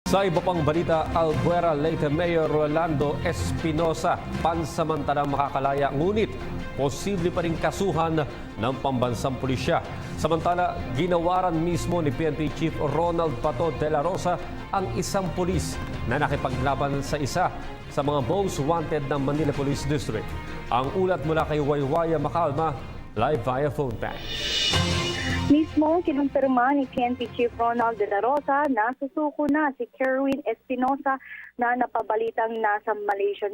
Sa iba pang balita, Albuera Leyte Mayor Rolando Espinosa pansamantalang makakalaya ngunit posible pa rin kasuhan ng pambansang pulisya. Samantala, ginawaran mismo ni PNP Chief Ronald Pato de la Rosa ang isang pulis na nakipaglaban sa isa sa mga most wanted ng Manila Police District. Ang ulat mula kay Waywaya Macalma, live via phone bank. Mismo kinumpirma ni PNP Chief Ronald de la Rosa na susuko na si Kerwin Espinosa na napabalitang nasa Malaysia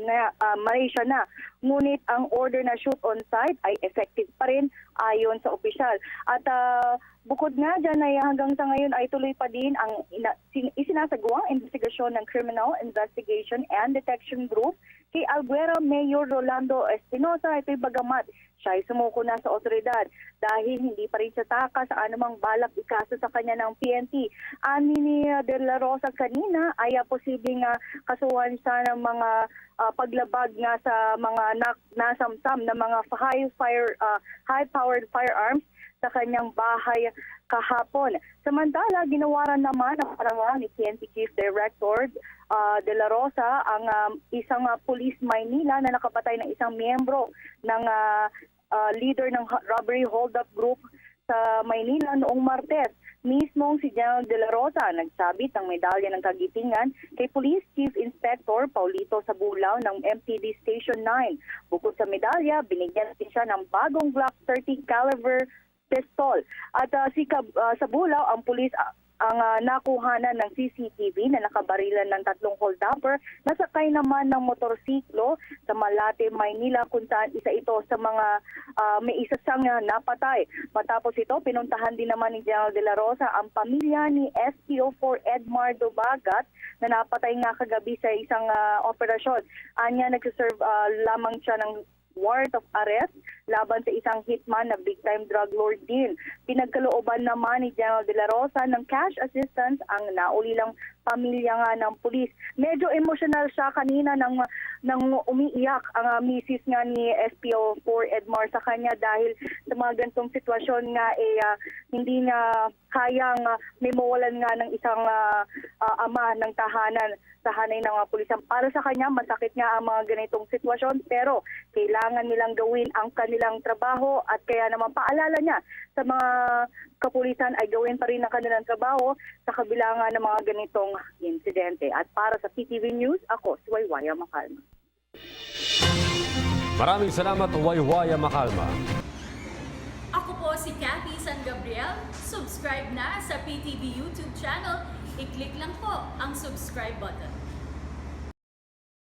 na. Ngunit ang order na shoot on site ay effective pa rin ayon sa opisyal. At bukod nga dyan ay hanggang sa ngayon ay tuloy pa din ang isinasagawang investigasyon ng Criminal Investigation and Detection Group kay Albuera Mayor Rolando Espinosa. Ito'y bagamat siya ay sumuko na sa otoridad dahil hindi pa rin siya taka sa anumang balak ikaso sa kanya ng PNP. Ani ni De La Rosa kanina ay posibleng kasuhan siya ng mga paglabag nga sa mga nasamsam na mga high-powered firearms sa kanyang bahay kahapon. Samantala, ginawaran naman ang parawan ni PNP Chief Director De La Rosa ang isang Police Maynila na nakapatay ng isang miyembro ng leader ng robbery hold-up group sa Maynila noong Martes. Mismong si General De La Rosa nagsabit ng medalya ng kagitingan kay Police Chief Inspector Paulito Sabulaw ng MPD Station 9. Bukod sa medalya, binigyan din siya ng bagong Glock 30 caliber pistol. At Sabulaw, ang pulis ang nakuhanan ng CCTV na nakabarilan ng 3 hold-upper na sakay naman ng motorsiklo sa Malate, Maynila kung saan isa ito sa mga may isa siyang napatay. Matapos ito, pinuntahan din naman ni General De La Rosa ang pamilya ni SPO4 Edmar Dubagat na napatay nga kagabi sa isang operasyon. Anya, nagsiserve lamang siya ng warrant of arrest laban sa isang hitman na big-time drug lord din. Pinagkalooban naman ni General De La Rosa ng cash assistance ang naulilang pamilya nga ng pulis. Medyo emotional siya kanina nang umiiyak ang misis nga ni SPO4 Edmar sa kanya dahil sa mga ganitong sitwasyon nga hindi niya kayang may mawalan nga ng isang ama ng tahanan sa hanay ng mga pulisan. Para sa kanya, masakit nga ang mga ganitong sitwasyon pero kailangan nilang gawin ang kanilang trabaho at kaya naman paalala niya sa mga kapulisan ay gawin pa rin ang kanilang trabaho sa kabila nga ng mga ganitong insidente. At para sa PTV News, ako si Waywaya Macalma. Maraming salamat, Waywaya Macalma. Ako po si Cathy San Gabriel. Subscribe na sa PTV YouTube channel. I-click lang po ang subscribe button.